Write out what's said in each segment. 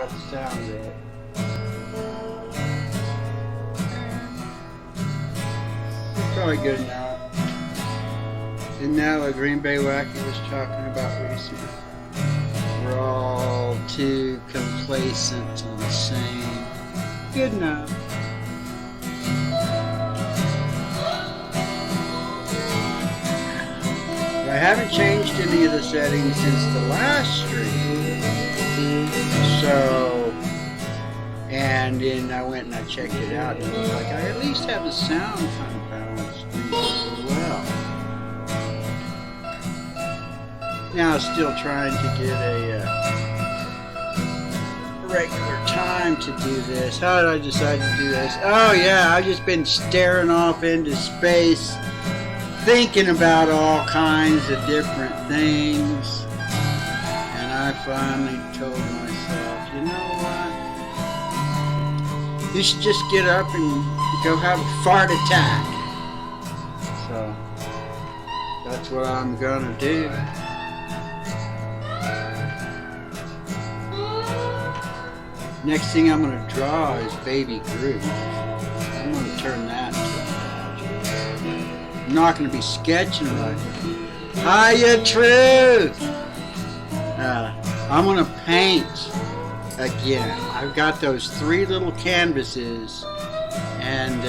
about the sound of it. Probably good enough. Isn't that what Green Bay Wacky was talking about recently? We're all too complacent on the same. Good enough. I haven't changed any of the settings since the last stream. So, and then I went and I checked it out, and it looked like I at least have the sound kind of balanced reasonably well. Now, still trying to get a regular time to do this. How did I decide to do this? Oh yeah, I've just been staring off into space, thinking about all kinds of different things, and I finally told myself, you know what? You should just get up and go have a fart attack. So that's what I'm gonna do. Next thing I'm gonna draw is Baby Groot. I'm gonna turn that into a project. I'm not going to be sketching right now. Hiya, Truth! I'm going to paint again. I've got those 3 little canvases, and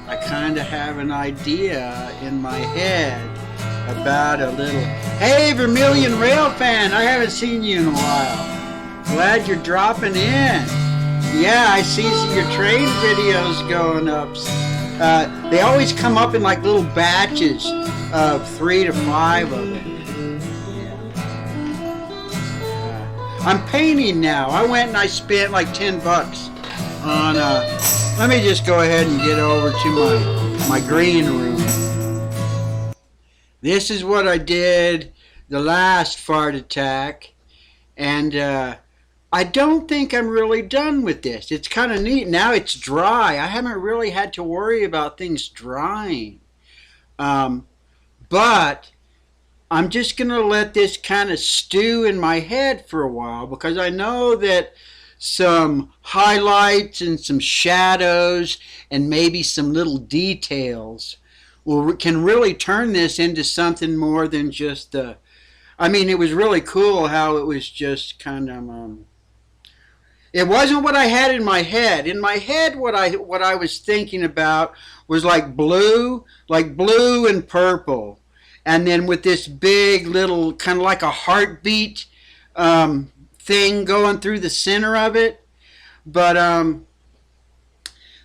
I kind of have an idea in my head about a little... Hey, Vermilion Rail fan! I haven't seen you in a while. Glad you're dropping in. Yeah, I see your train videos going up. They always come up in like little batches of 3 to 5 of them. I'm painting now. I went and I spent like $10 on, let me just go ahead and get over to my green room. This is what I did the last fart attack, and I don't think I'm really done with this. It's kind of neat. Now it's dry. I haven't really had to worry about things drying. But I'm just going to let this kind of stew in my head for a while, because I know that some highlights and some shadows and maybe some little details can really turn this into something more than just the... I mean, it was really cool how it was just kind of... It wasn't what I had in my head. In my head, what I was thinking about was like blue and purple, and then with this big little kind of like a heartbeat thing going through the center of it. But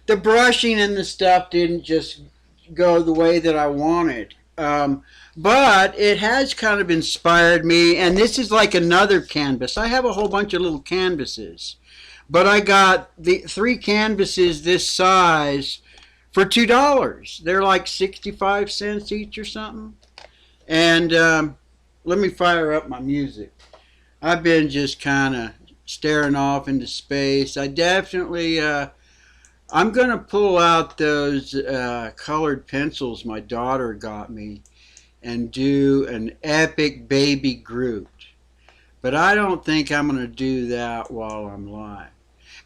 the brushing and the stuff didn't just go the way that I wanted. But it has kind of inspired me, and this is like another canvas. I have a whole bunch of little canvases. But I got the 3 canvases this size for $2. They're like 65 cents each or something. And let me fire up my music. I've been just kind of staring off into space. I definitely, I'm going to pull out those colored pencils my daughter got me and do an epic Baby Groot. But I don't think I'm going to do that while I'm live.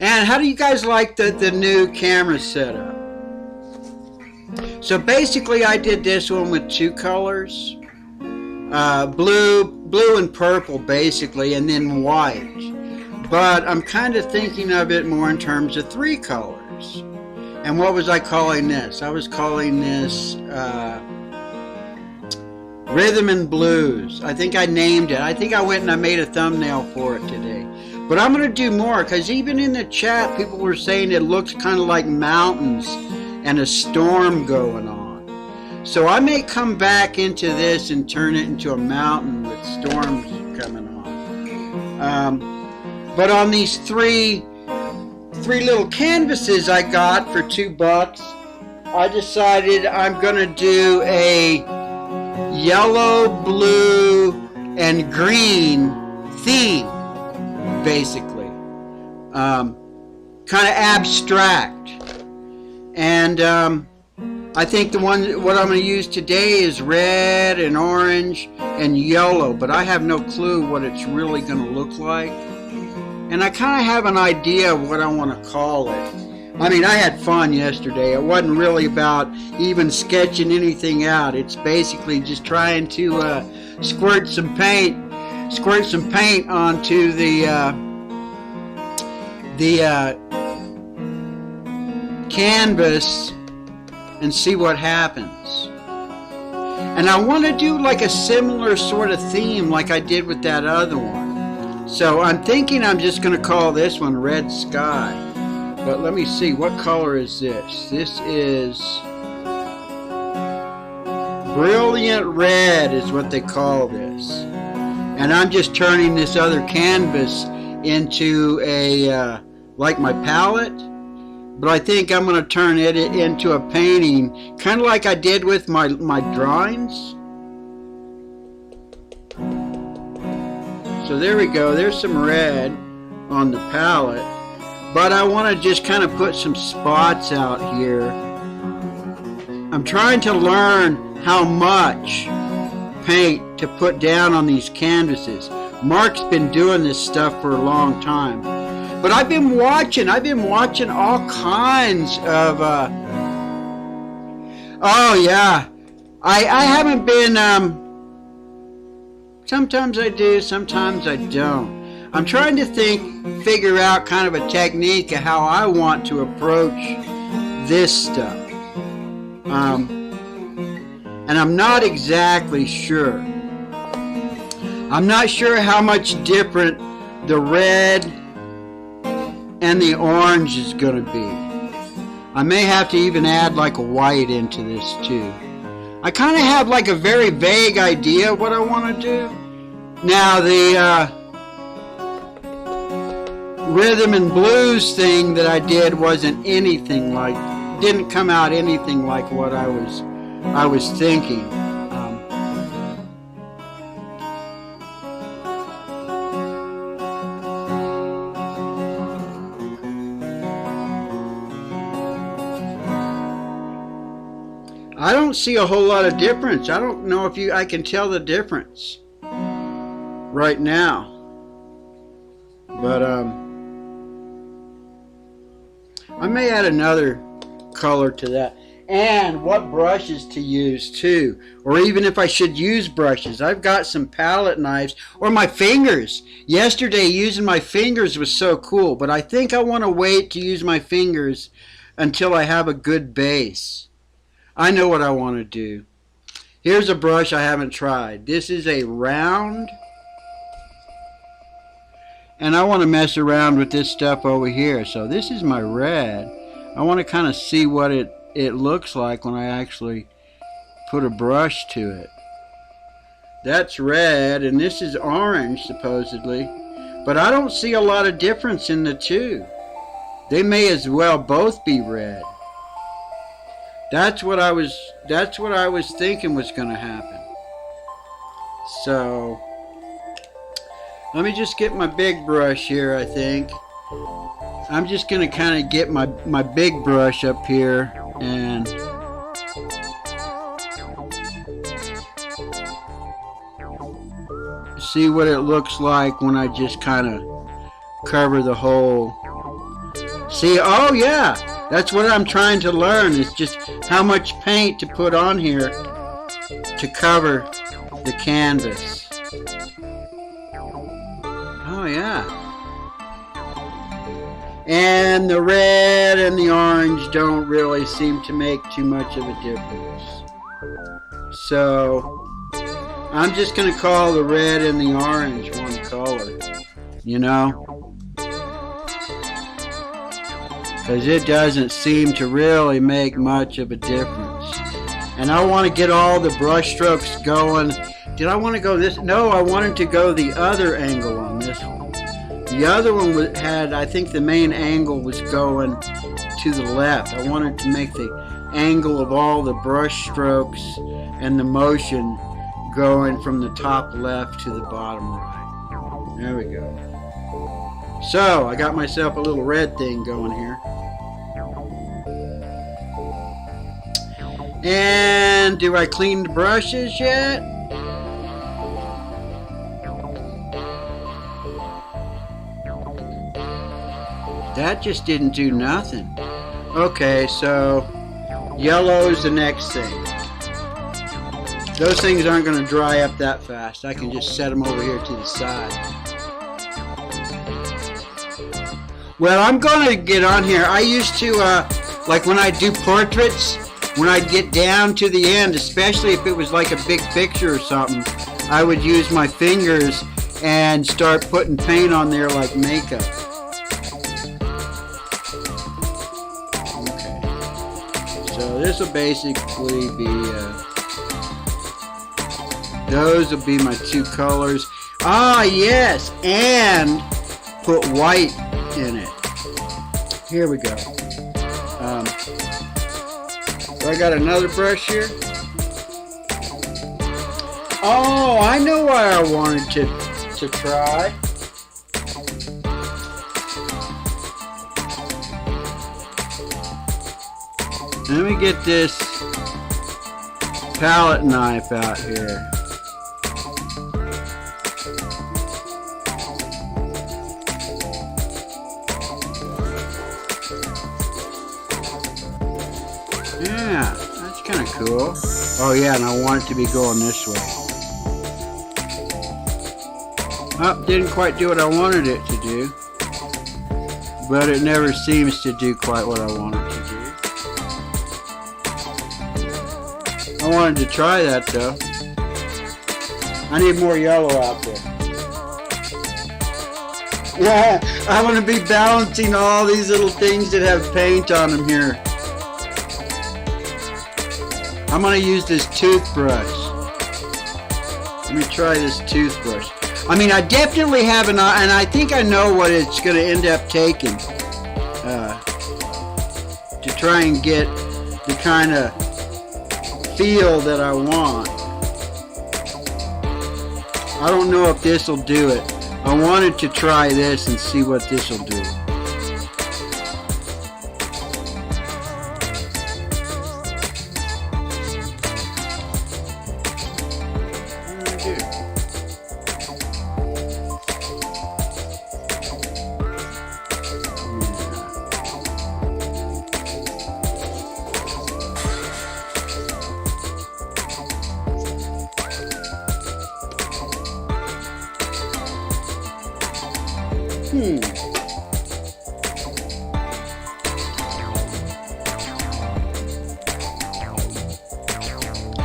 And how do you guys like the new camera setup? So basically I did this one with 2 colors. Blue and purple basically, and then white. But I'm kind of thinking of it more in terms of 3 colors. And what was I calling this? I was calling this Rhythm and Blues. I think I named it. I think I went and I made a thumbnail for it today. But I'm going to do more, because even in the chat, people were saying it looks kind of like mountains and a storm going on. So I may come back into this and turn it into a mountain with storms coming on. But on these three little canvases I got for $2, I decided I'm going to do a yellow, blue, and green theme. Basically, kind of abstract, and I think what I'm going to use today is red and orange and yellow, but I have no clue what it's really going to look like. and I kind of have an idea of what I want to call it. I mean, I had fun yesterday. It wasn't really about even sketching anything out. It's basically just trying to squirt some paint onto the canvas and see what happens. And I want to do like a similar sort of theme like I did with that other one. So I'm thinking I'm just going to call this one Red Sky. But let me see, what color is this? This is Brilliant Red is what they call this. And I'm just turning this other canvas into a, like my palette. But I think I'm going to turn it into a painting, kind of like I did with my drawings. So there we go, there's some red on the palette. But I want to just kind of put some spots out here. I'm trying to learn how much paint to put down on these canvases. Mark's been doing this stuff for a long time. But I've been watching all kinds of, oh yeah. I haven't been, sometimes I do, sometimes I don't. I'm trying to figure out kind of a technique of how I want to approach this stuff. And I'm not exactly sure. I'm not sure how much different the red and the orange is going to be. I may have to even add like a white into this too. I kind of have like a very vague idea of what I want to do. Now the rhythm and blues thing that I did wasn't anything like, didn't come out anything like what I was thinking. I don't see a whole lot of difference. I don't know if I can tell the difference right now. But I may add another color to that. And what brushes to use too. Or even if I should use brushes. I've got some palette knives. Or my fingers. Yesterday using my fingers was so cool. But I think I want to wait to use my fingers until I have a good base. I know what I want to do. Here's a brush I haven't tried. This is a round. And I want to mess around with this stuff over here. So this is my red. I want to kind of see what it looks like when I actually put a brush to it. That's red, and this is orange, supposedly. But I don't see a lot of difference in the two. They may as well both be red. That's what I was thinking was going to happen. So let me just get my big brush here, I think. I'm just going to kind of get my big brush up here and see what it looks like when I just kind of cover the whole. See, oh yeah, that's what I'm trying to learn, is just how much paint to put on here to cover the canvas. Oh yeah. And the red and the orange don't really seem to make too much of a difference. So I'm just going to call the red and the orange one color, you know? Because it doesn't seem to really make much of a difference. And I want to get all the brush strokes going. Did I want to go this? No, I wanted to go the other angle on this one. The other one had, I think the main angle was going to the left. I wanted to make the angle of all the brush strokes and the motion going from the top left to the bottom right. There we go. So, I got myself a little red thing going here. And do I clean the brushes yet? That just didn't do nothing. Okay, so yellow's the next thing. Those things aren't going to dry up that fast. I can just set them over here to the side. Well, I'm going to get on here. I used to, like when I do portraits, when I'd get down to the end, especially if it was like a big picture or something, I would use my fingers and start putting paint on there like makeup. Okay. So this will basically be... those will be my two colors. Ah, yes, and put white in it. Here we go. So I got another brush here. Oh, I know why I wanted to try. Let me get this palette knife out here. Yeah, that's kind of cool. Oh yeah, and I want it to be going this way. Oh, didn't quite do what I wanted it to do. But it never seems to do quite what I want it to do. I wanted to try that though. I need more yellow out there. Yeah, I'm going to be balancing all these little things that have paint on them here. I'm going to use this toothbrush. Let me try this toothbrush. I mean, I definitely have and I think I know what it's going to end up taking to try and get the kind of feel that I want. I don't know if this will do it. I wanted to try this and see what this will do.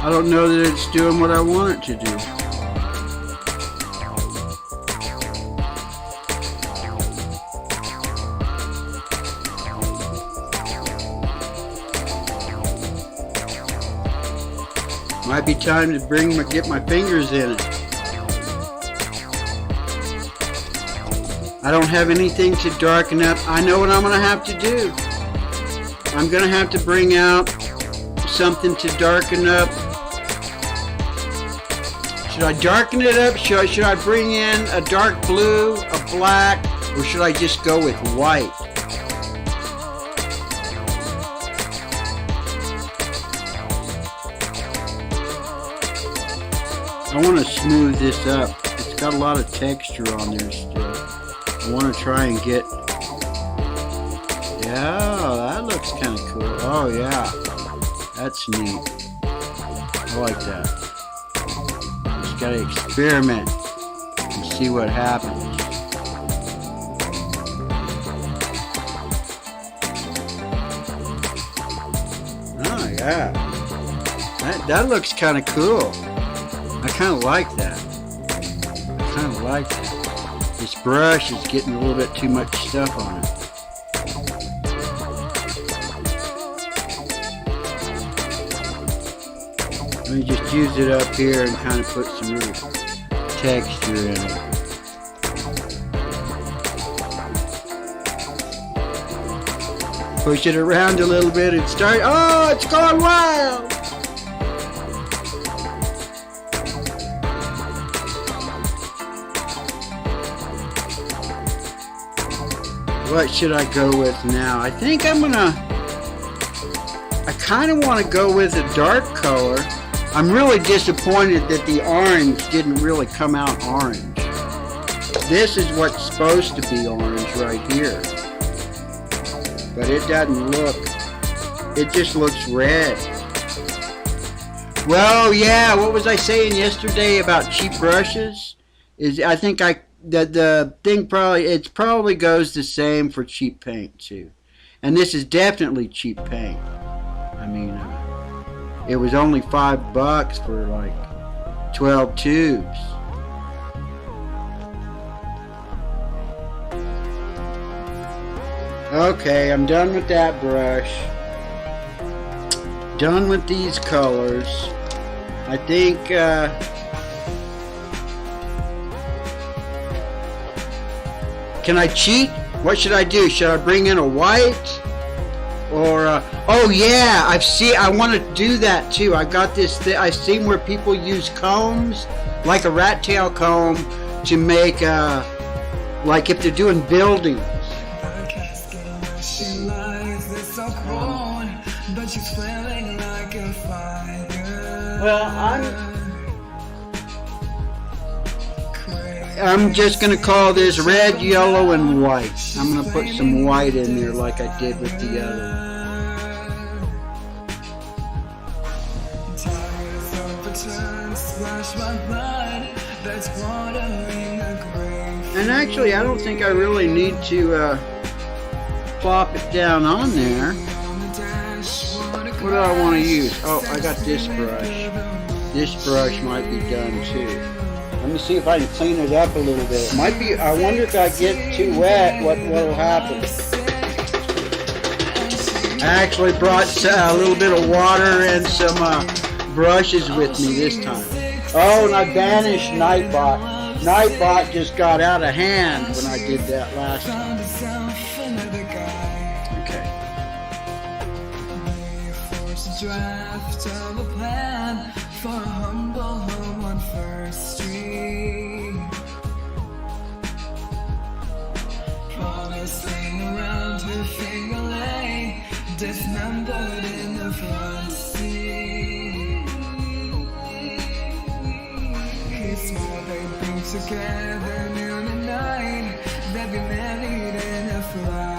I don't know that it's doing what I want it to do. Might be time to get my fingers in it. I don't have anything to darken up. I know what I'm going to have to do. I'm going to have to bring out something to darken up. Should I darken it up? Should I bring in a dark blue, a black, or should I just go with white? I want to smooth this up. It's got a lot of texture on there still. I want to try and get... Yeah, that looks kind of cool. Oh yeah, that's neat. I like that. Just gotta experiment and see what happens. Oh yeah, that looks kind of cool. I kind of like that. I kind of like that. This brush is getting a little bit too much stuff on it. Let me just use it up here and kind of put some real texture in it. Push it around a little bit and start. Oh, it's gone wild! What should I go with now? I think I kind of want to go with a dark color. I'm really disappointed that the orange didn't really come out orange. This is what's supposed to be orange right here. but it doesn't look, it just looks red. Well, yeah, what was I saying yesterday about cheap brushes? I think the thing probably goes the same for cheap paint too. And this is definitely cheap paint. I mean, it was only $5 for like 12 tubes. Okay, I'm done with that brush. Done with these colors. I think can I cheat? What should I do? Should I bring in a white? Or oh yeah, I want to do that too. I got this I've seen where people use combs, like a rat tail comb, to make like if they're doing buildings. Well, I'm just going to call this red, yellow, and white. I'm going to put some white in there like I did with the other. And actually, I don't think I really need to plop it down on there. What do I want to use? Oh, I got this brush. This brush might be done too. Let me see if I can clean it up a little bit. It might be, I wonder if I get too wet, what'll happen. I actually brought a little bit of water and some brushes with me this time. Oh, and I banished Nightbot. Nightbot just got out of hand when I did that last time. Draft of a plan for a humble home on First Street. Promising around her finger lay, dismembered in the front seat. He swore they'd be together noon and night, they'd be married in a flash.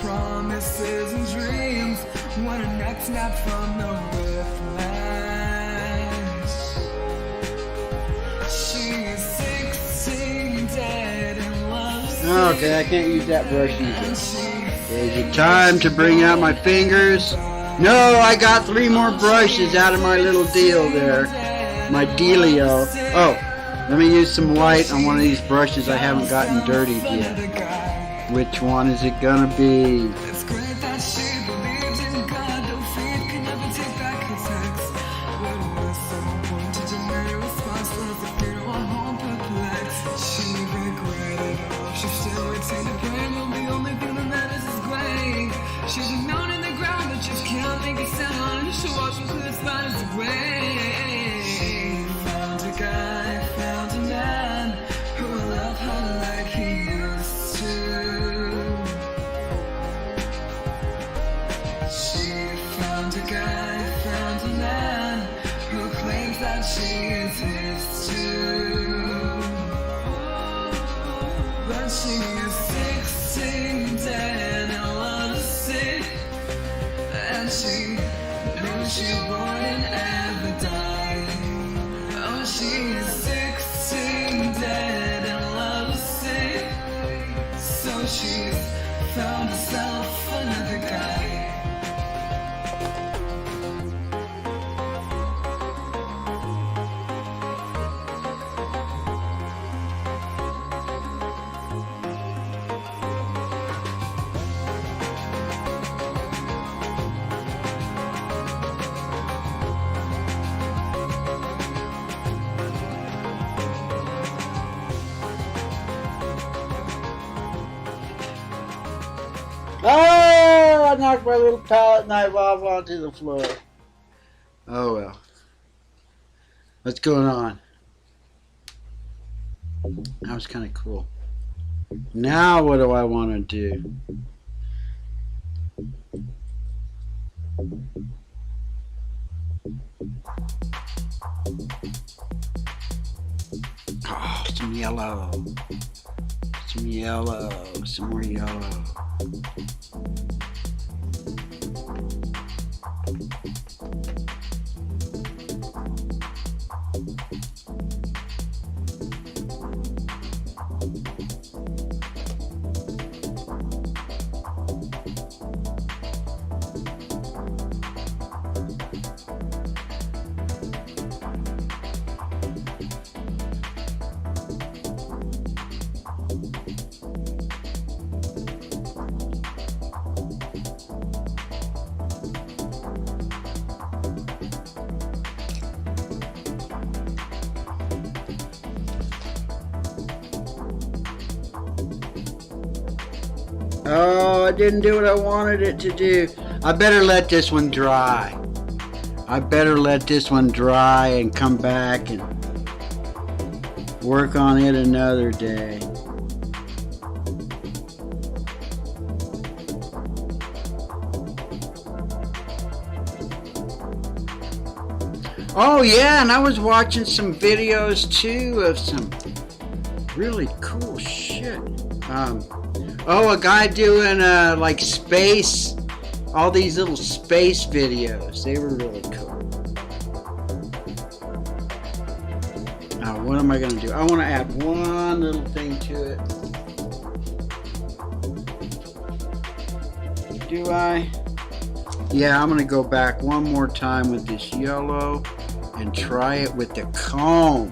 Promises and dreams, what a neck snap from the whiplash. She's 16, dead in love. Okay, I can't use that brush either. Is it time to bring out my fingers? No, I got 3 more brushes out of my little deal there. My dealio. Oh, let me use some white on one of these brushes I haven't gotten dirtied yet. Which one is it gonna be? It's great that she believes in God, no faith can never take back attacks. But it was so pointed to me, responsible as a funeral home perplexed. She regretted all, she still retained the pain. Well, the only thing that matters is grave. She's a known in the ground, but just can't make a sound. She walks into the spot as a grave. She found a guy, found a man who will love her like he used to. She is his too. But she is 16, dead and a lot sick. And she knew she wouldn't ever die. Oh, she is 16, dead and a lot sick. So she's found herself another guy. Oh, I knocked my little palette knife off onto the floor. Oh well. What's going on? That was kind of cool. Now what do I want to do? Oh, some yellow. Some yellow. Some more yellow. Oh, it didn't do what I wanted it to do. I better let this one dry. I better let this one dry and come back and work on it another day. Oh yeah, and I was watching some videos too of some really cool shit. Oh, a guy doing like space, all these little space videos. They were really cool. Now, what am I going to do? I want to add one little thing to it. Do I? Yeah, I'm going to go back one more time with this yellow and try it with the comb.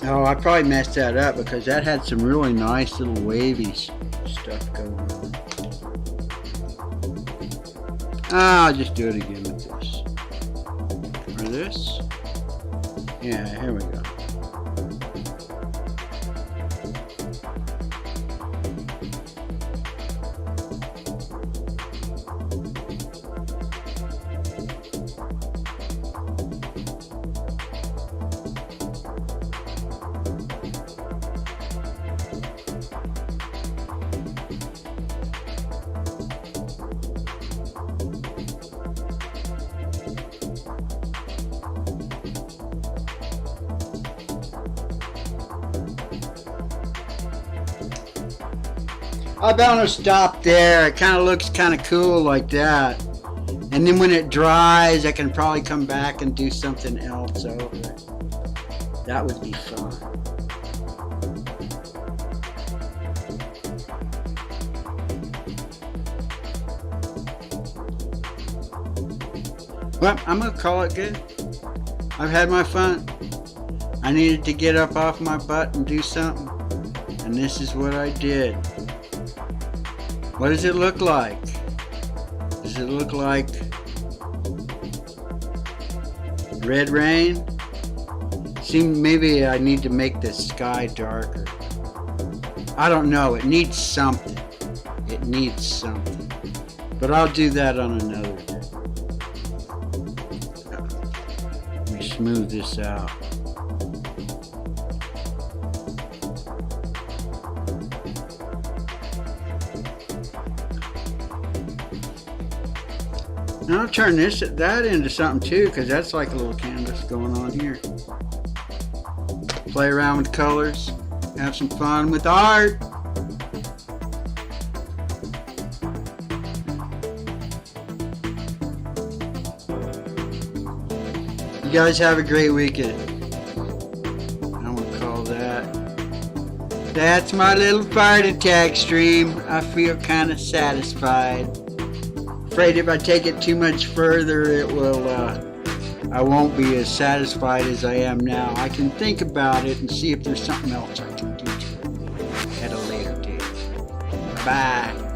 Oh, I probably messed that up because that had some really nice little wavy stuff going on. I'll just do it again with this. Or this. Yeah, here we go. I'm gonna stop there. It kind of looks kind of cool like that. And then when it dries, I can probably come back and do something else over it. That would be fun. Well, I'm gonna call it good. I've had my fun. I needed to get up off my butt and do something. And this is what I did. What does it look like? Does it look like red rain? See, maybe I need to make the sky darker. I don't know. It needs something. It needs something. But I'll do that on another day. Let me smooth this out. Now I'll turn that into something too, because that's like a little canvas going on here. Play around with colors, have some fun with art. You guys have a great weekend. I want to call that. That's my little fart attack stream. I feel kind of satisfied. Afraid if I take it too much further, it will I won't be as satisfied as I am now. I can think about it and see if there's something else I can do to it at a later date. Bye.